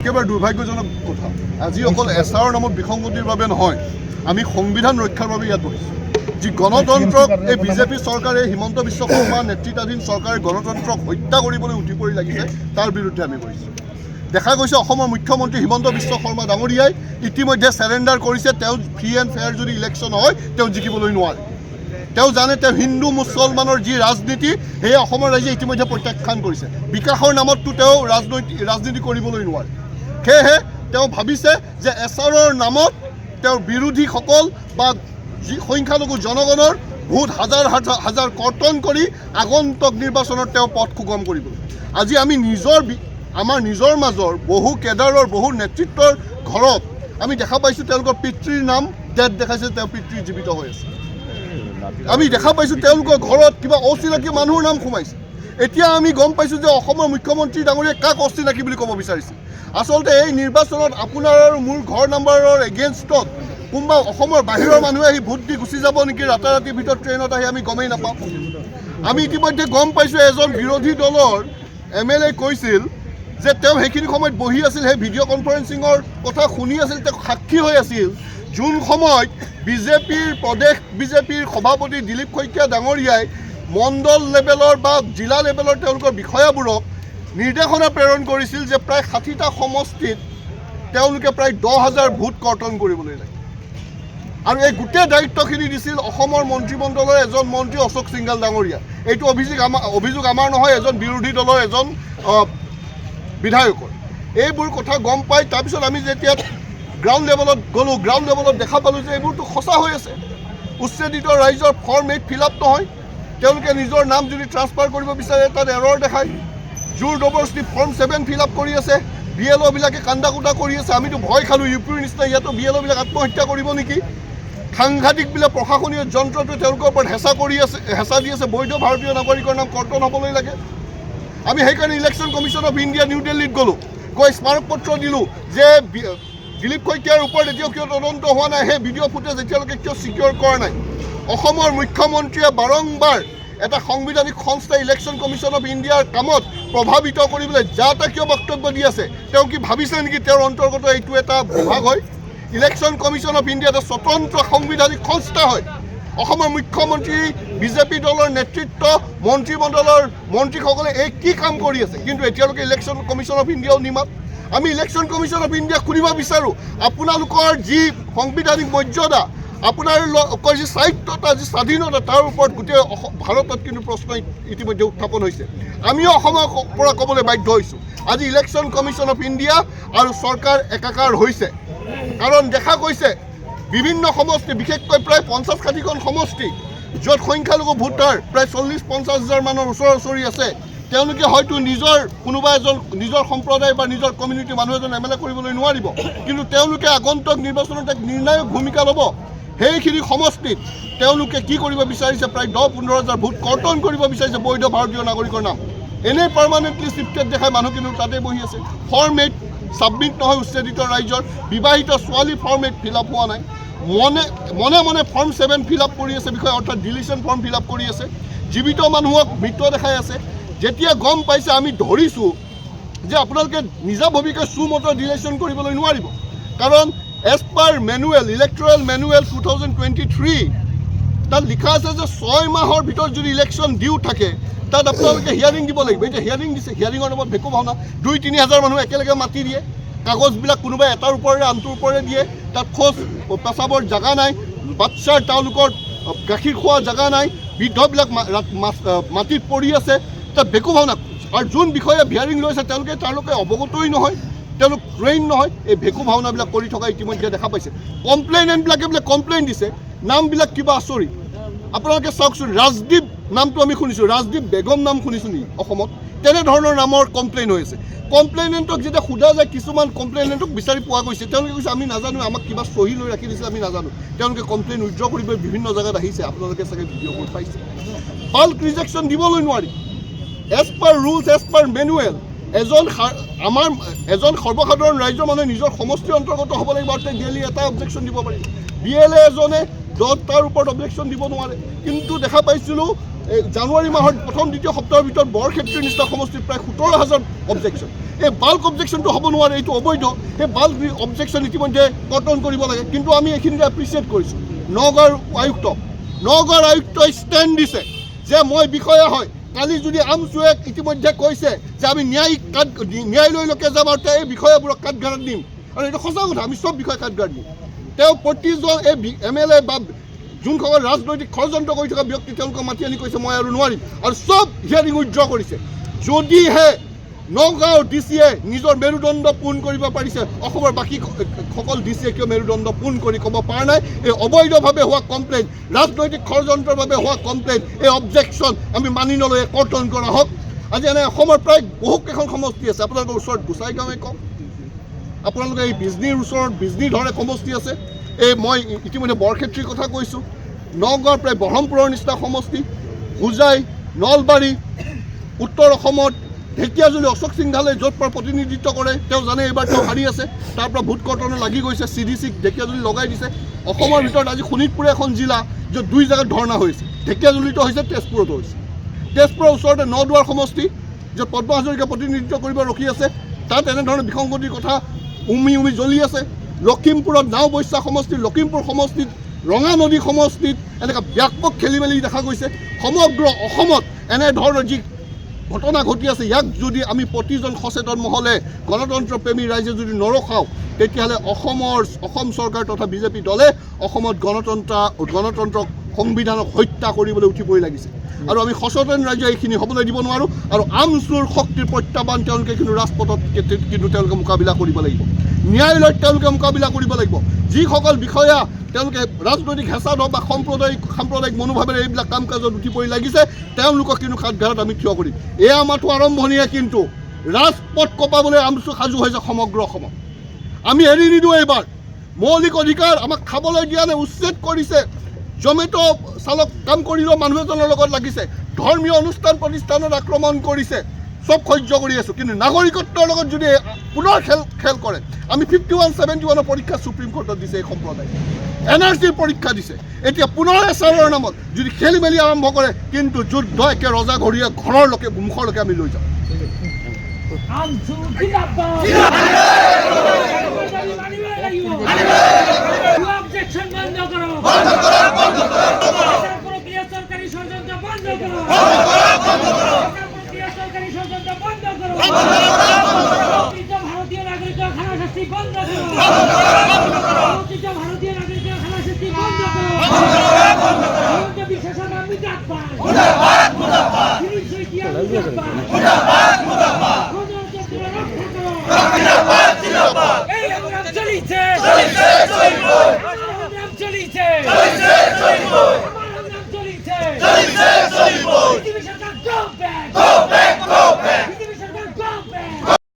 একেবাৰে দুৰ্ভাগ্যজনক কথা। আজি অকল এছআৰৰ নামত বিসংগতিৰ বাবে নহয়, আমি সংবিধান ৰক্ষাৰ বাবে ইয়াত বহিছোঁ। যি গণতন্ত্ৰক এই বিজেপি চৰকাৰে, হিমন্ত বিশ্ব শৰ্মা নেতৃত্বাধীন চৰকাৰে গণতন্ত্ৰক হত্যা কৰিবলৈ উঠি পৰি লাগিছে, তাৰ বিৰুদ্ধে আমি বহিছোঁ। দেখা গৈছে অসমৰ মুখ্যমন্ত্ৰী হিমন্ত বিশ্ব শৰ্মা ডাঙৰীয়াই ইতিমধ্যে চেৰেণ্ডাৰ কৰিছে। তেওঁ ফ্ৰী এণ্ড ফেয়াৰ যদি ইলেকশ্যন হয় তেওঁ জিকিবলৈ নোৱাৰে। তেওঁ জানে তেওঁ হিন্দু মুছলমানৰ যি ৰাজনীতি সেয়ে অসমৰ ৰাইজে ইতিমধ্যে প্ৰত্যাখ্যান কৰিছে। বিকাশৰ নামততো তেওঁ ৰাজনীতি কৰিবলৈ নোৱাৰে। সেয়েহে তেওঁ ভাবিছে যে এছআৰৰ নামত তেওঁৰ বিৰোধীসকল বা যি সংখ্যালঘু জনগণৰ ভোট হাজাৰ হাজাৰ কৰ্তন কৰি আগন্তুক নিৰ্বাচনত তেওঁ পথ সুগম কৰিবলৈ। আজি আমি আমাৰ নিজৰ মাজৰ বহু কেডাৰৰ, বহু নেতৃত্বৰ ঘৰত আমি দেখা পাইছোঁ তেওঁলোকৰ পিতৃৰ নাম ডেট দেখাইছে, তেওঁ পিতৃ জীৱিত হৈ আছে। আমি দেখা পাইছোঁ তেওঁলোকৰ ঘৰত কিবা অচিনাকি মানুহৰ নাম সোমাইছে। এতিয়া আমি গম পাইছোঁ যে অসমৰ মুখ্যমন্ত্ৰী ডাঙৰীয়াই কাক অচিনাকি বুলি ক'ব বিচাৰিছে। আচলতে এই নিৰ্বাচনত আপোনাৰ আৰু মোৰ ঘৰ নাম্বাৰৰ এগেইনষ্টত কোনোবা অসমৰ বাহিৰৰ মানুহে আহি ভোট দি গুচি যাব নেকি ৰাতাৰাতিৰ ভিতৰত ট্ৰেইনত আহি আমি গমেই নাপাওঁ। আমি ইতিমধ্যে গম পাইছোঁ এজন বিৰোধী দলৰ MLA কৈছিল যে তেওঁ সেইখিনি সময়ত বহি আছিল, সেই ভিডিঅ' কনফাৰেন্সিঙৰ কথা শুনি আছিল, তেওঁ সাক্ষী হৈ আছিল যোন সময়ত প্ৰদেশ বিজেপিৰ সভাপতি দিলীপ শইকীয়া ডাঙৰীয়াই মণ্ডল লেভেলৰ বা জিলা লেভেলৰ তেওঁলোকৰ বিষয়াবোৰক নিৰ্দেশনা প্ৰেৰণ কৰিছিল যে প্ৰায় 60টা সমষ্টিত তেওঁলোকে প্ৰায় 10,000 ভোট কৰ্তন কৰিবলৈ লাগে। আৰু এই গোটেই দায়িত্বখিনি দিছিল অসমৰ মন্ত্ৰীমণ্ডলৰ এজন মন্ত্ৰী অশোক সিংঘাল ডাঙৰীয়া। এইটো অভিযোগ আমাৰ নহয়, এজন বিৰোধী দলৰ এজন বিধায়কৰ। এইবোৰ কথা গম পাই তাৰপিছত আমি যেতিয়া গ্ৰাউণ্ড লেভেলত গ'লোঁ, গ্ৰাউণ্ড লেভেলত দেখা পালোঁ যে এইবোৰতো সঁচা হৈ আছে। উচ্ছেদিত ৰাইজৰ ফৰ্ম 8 ফিল আপ নহয়, তেওঁলোকে নিজৰ নাম যদি ট্ৰান্সফাৰ কৰিব বিচাৰে তাত এৰৰ দেখায়। জোৰ জবৰদস্তি ফৰ্ম 7 ফিল আপ কৰি আছে। BLOবিলাকে কান্দা কুটা কৰি আছে। আমিতো ভয় খালোঁ UPৰ নিচিনা ইয়াতো BLOবিলাক আত্মহত্যা কৰিব নেকি। সাংঘাতিকবিলাক প্ৰশাসনীয় যন্ত্ৰটোৱে তেওঁলোকৰ ওপৰত হেঁচা দি আছে। বৈধ ভাৰতীয় নাগৰিকৰ নাম কৰ্তন হ'বলৈ লাগে। আমি সেইকাৰণে election commission of India new দিল্লীত গ'লোঁ, গৈ স্মাৰক পত্ৰ দিলোঁ যে দিলীপ শইকীয়াৰ ওপৰত এতিয়াও কিয় তদন্ত হোৱা নাই, সেই ভিডিঅ' ফুটেজ এতিয়ালৈকে কিয় ছিকিউৰ কৰা নাই। অসমৰ মুখ্যমন্ত্ৰীয়ে বাৰম্বাৰ এটা সাংবিধানিক সংস্থা ইলেকশ্যন কমিশ্যন অফ ইণ্ডিয়াৰ কামত প্ৰভাৱিত কৰিবলৈ যা কিয় বক্তব্য দি আছে। তেওঁ কি ভাবিছে নেকি তেওঁৰ অন্তৰ্গত এইটো এটা বিভাগ হয়? ইলেকশ্যন কমিশ্যন অফ ইণ্ডিয়া এটা স্বতন্ত্ৰ সাংবিধানিক সংস্থা হয়। অসমৰ মুখ্যমন্ত্ৰী, বিজেপি দলৰ নেতৃত্ব, মন্ত্ৰীমণ্ডলৰ মন্ত্ৰীসকলে এই কি কাম কৰি আছে, কিন্তু এতিয়ালৈকে ইলেকশ্যন কমিশ্যন অফ ইণ্ডিয়াও নিমাত। আমি ইলেকশ্যন কমিশ্যন অফ ইণ্ডিয়াক সুধিব বিচাৰোঁ, আপোনালোকৰ যি সাংবিধানিক মৰ্যাদা, আপোনালোকৰ যি স্বায়ত্ততা, যি স্বাধীনতা, তাৰ ওপৰত গোটেই ভাৰতত কিন্তু প্ৰশ্ন ইতিমধ্যে উত্থাপন হৈছে। আমিও অসমৰ পৰা ক'বলৈ বাধ্য হৈছোঁ আজি ইলেকশ্যন কমিশ্যন অফ ইণ্ডিয়া আৰু চৰকাৰ একাকাৰ হৈছে। কাৰণ দেখা গৈছে বিভিন্ন সমষ্টি, বিশেষকৈ প্ৰায় 50-60খন সমষ্টি য'ত সংখ্যালঘু ভোটাৰ প্ৰায় 40-50 হাজাৰ মানৰ ওচৰা-ওচৰি আছে, তেওঁলোকে হয়তো কোনোবা এজন নিজৰ সম্প্ৰদায় বা নিজৰ কমিউনিটিৰ মানুহ এজন MLA কৰিবলৈ নোৱাৰিব, কিন্তু তেওঁলোকে আগন্তুক নিৰ্বাচনত এক নিৰ্ণায়ক ভূমিকা ল'ব। সেইখিনি সমষ্টিত তেওঁলোকে কি কৰিব বিচাৰিছে, প্ৰায় 10-15 হাজাৰ ভোট কৰ্তন কৰিব বিচাৰিছে বৈধ ভাৰতীয় নাগৰিকৰ নাম। এনেই পাৰ্মানেণ্টলি শিফটেড দেখাই মানুহ কিন্তু তাতে বহি আছে। ফৰ্ম 8 ছাবমিট নহয় উচ্ছেদিত ৰাইজৰ। বিবাহিত ছোৱালী ফৰ্ম 8 ফিল আপ হোৱা নাই। মনে ফৰ্ম 7 ফিল আপ কৰি আছে বিষয়, অৰ্থাৎ ডিলিশ্যন ফৰ্ম ফিল আপ কৰি আছে। জীৱিত মানুহক মৃত দেখাই আছে। যেতিয়া গম পাইছে আমি ধৰিছোঁ যে আপোনালোকে নিজাভৱিকৈ সুমত ডিলিশ্যন কৰিবলৈ নোৱাৰিব, কাৰণ as per manual, electoral manual 2023 তাত লিখা আছে যে 6 মাহৰ ভিতৰত যদি ইলেকশ্যন ডিউ থাকে তাত আপোনালোকে হিয়াৰিং দিব লাগিব। এতিয়া হিয়াৰিং দিছে, হিয়াৰিঙৰ নামত ভেকু ভাওনা। 2-3 হাজাৰ মানুহ একেলগে মাতি দিয়ে, কাগজবিলাক কোনোবাই এটাৰ ওপৰেৰে আনটোৰ ওপৰেৰে দিয়ে, তাত খোজ পেচাবৰ জেগা নাই, বাচ্চাৰ তেওঁলোকৰ গাখীৰ খোৱা জেগা নাই, বৃদ্ধবিলাক মাটিত পৰি আছে, তাত ভেকু ভাওনা। আৰু যোন বিষয়ে হিয়াৰিং লৈছে তেওঁলোকে অৱগতই নহয়, তেওঁলোক ট্ৰেইন নহয়। এই ভেকু ভাওনাবিলাক কৰি থকা ইতিমধ্যে দেখা পাইছে। কমপ্লেইনেণ্টবিলাকে বোলে কমপ্লেইন দিছে, নামবিলাক কিবা আচৰিত। আপোনালোকে চাওকচোন, ৰাজদীপ নামটো আমি শুনিছোঁ, ৰাজদীপ বেগম নাম শুনিছোঁ নেকি অসমত? তেনেধৰণৰ নামৰ কমপ্লেইন হৈ আছে। কমপ্লেইনেণ্টক যেতিয়া সোধা যায়, কিছুমান কমপ্লেইনেণ্টক বিচাৰি পোৱা গৈছে, তেওঁলোকে কৈছে আমি নাজানো, আমাক কিবা চহী লৈ ৰাখি দিছে, আমি নাজানো। তেওঁলোকে কমপ্লেইন উইথড্ৰ কৰিব বিভিন্ন জেগাত আহিছে, আপোনালোকে চাগে ভিডিঅ'বোৰ পাইছে। বাল্ক ৰিজেকশ্যন দিবলৈ নোৱাৰি। As per rules, as per manual এজন সৰ্বসাধাৰণ ৰাইজৰ মানুহে নিজৰ সমষ্টিৰ অন্তৰ্গত হ'ব লাগিব, আৰু ডেইলি এটা অবজেকশ্যন দিব পাৰিব। BLA এজনে 10টাৰ ওপৰত অবজেকশ্যন দিব নোৱাৰে। কিন্তু দেখা পাইছিলোঁ জানুৱাৰী মাহৰ প্ৰথম দ্বিতীয় সপ্তাহৰ ভিতৰত বৰক্ষেত্ৰীৰ নিচিনা সমষ্টিত প্ৰায় 17,000 অবজেকশ্যন। এই বাল্ক অবজেকশ্যনটো হ'ব নোৱাৰে, এইটো অবৈধ। সেই বাল্ক অবজেকশ্যন ইতিমধ্যে কৰ্তন কৰিব লাগে, কিন্তু আমি এইখিনিতে এপ্ৰিচিয়েট কৰিছোঁ। নগাঁৱৰ আয়ুক্তই ষ্টেণ্ড দিছে যে মই বিষয়া হয়। কালি যদি আমচুৱে ইতিমধ্যে কৈছে যে আমি ন্যায়ালয়লৈকে যাম আৰু এই বিষয়াবোৰক কাঠগড়াত দিম, আৰু এইটো সঁচা কথা, আমি চব বিষয়ে কাঠগড়াত দিম। তেওঁ প্ৰতিজন এই MLA বা যোনসকল ৰাজনৈতিক ষড়যন্ত্ৰ কৰি থকা ব্যক্তি তেওঁলোকক মাতি আনি কৈছে মই আৰু নোৱাৰিম, আৰু চব হিয়াৰিং উইথড্ৰ কৰিছে। যদিহে নগাঁৱৰ DCয়ে নিজৰ মেৰুদণ্ড পোন কৰিব পাৰিছে, অসমৰ বাকী সকল DCয়ে কিয় মেৰুদণ্ড পোন কৰি ক'ব পৰা নাই? এই অবৈধভাৱে হোৱা কমপ্লেইন, ৰাজনৈতিক ষড়যন্ত্ৰৰ বাবে হোৱা কমপ্লেইন, এই অবজেকশ্যন আমি মানি নলৈ কৰ্তন কৰা হওক। আজি এনে অসমৰ প্ৰায় বহুকেইখন সমষ্টি আছে, আপোনালোকৰ ওচৰত গোসাইগাঁৱে কওক, আপোনালোকে এই বিজনীৰ ওচৰত বিজনীৰ ধৰণে সমষ্টি আছে। এই মই ইতিমধ্যে বৰক্ষেত্ৰীৰ কথা কৈছোঁ, নগাঁৱৰ প্ৰায় ব্ৰহ্মপুৰৰ নিচিনা সমষ্টি, হোজাই, নলবাৰী, উত্তৰ অসমত ঢেকীয়াজুলি অশোক সিংঘালে য'ত পৰা প্ৰতিনিধিত্ব কৰে, তেওঁ জানে এইবাৰ তেওঁ হাৰি আছে, তাৰ পৰা ভোট কৰ্তনে লাগি গৈছে, CDCক ঢেকীয়াজুলি লগাই দিছে। অসমৰ ভিতৰত আজি শোণিতপুৰ এখন জিলা য'ত 2 জেগাত ধৰ্ণা হৈছে, ঢেকীয়াজুলিতো হৈছে, তেজপুৰতো হৈছে। তেজপুৰৰ ওচৰতে নদুৱাৰ সমষ্টি য'ত পদ্ম হাজৰিকা প্ৰতিনিধিত্ব কৰিব ৰখি আছে, তাত এনেধৰণৰ বিসংগতিৰ কথা উমি জ্বলি আছে। লখিমপুৰত নাও বৈশ্যা সমষ্টি, লখিমপুৰ সমষ্টিত, ৰঙা নদী সমষ্টিত এনেকুৱা ব্যাপক খেলি মেলি দেখা গৈছে। সমগ্ৰ অসমত এনেধৰণৰ যি ঘটনা ঘটি আছে, ইয়াক যদি আমি প্ৰতিজন সচেতন মহলে গণতন্ত্ৰপ্ৰেমী ৰাইজে যদি নৰখাওঁ, তেতিয়াহ'লে অসম চৰকাৰ তথা BJP দলে অসমত গণতন্ত্ৰক সংবিধানক হত্যা কৰিবলৈ উঠি পৰি লাগিছে। আৰু আমি সচেতন ৰাইজে এইখিনি হ'বলৈ দিব নোৱাৰোঁ। আৰু আমচুৰ শক্তিৰ প্ৰত্যাহ্বান তেওঁলোকে কিন্তু ৰাজপথত কিন্তু তেওঁলোকে মোকাবিলা কৰিব লাগিব, ন্যায়ালয়ত তেওঁলোকে মোকাবিলা কৰিব লাগিব। যিসকল বিষয়া তেওঁলোকে ৰাজনৈতিক হেঁচাত হওক বা সাম্প্ৰদায়িক মনোভাৱেৰে এইবিলাক কাম কাজত উঠি পৰি লাগিছে, তেওঁলোকক কিন্তু কাঠগড়াত আমি থিয় কৰিম। এয়া মাথো আৰম্ভণিয়ে, কিন্তু ৰাজপথ কঁপাবলৈ আমচু সাজু হৈছে সমগ্ৰ অসমত। আমি এৰি নিদিওঁ। এইবাৰ মৌলিক অধিকাৰ আমাক খাবলৈ দিয়া নাই, উচ্ছেদ কৰিছে। জমেট' চালক কাম কৰিলেও মানুহ এজনৰ লগত লাগিছে, ধৰ্মীয় অনুষ্ঠান প্ৰতিষ্ঠানত আক্ৰমণ কৰিছে, চব সহ্য কৰি আছোঁ। কিন্তু নাগৰিকত্বৰ লগত যদি পুনৰ খেল কৰে, আমি 51-71 পৰীক্ষা সুপ্ৰিম কোৰ্টত দিছে এই সম্প্ৰদায়, NRCৰ পৰীক্ষা দিছে। এতিয়া পুনৰ SRৰ নামত যদি খেলি মেলি আৰম্ভ কৰে, কিন্তু যুদ্ধ একে ৰজাঘৰীয়া ঘৰৰলৈকে মুখৰলৈকে আমি লৈ যাম। মুৰ্দাবাদ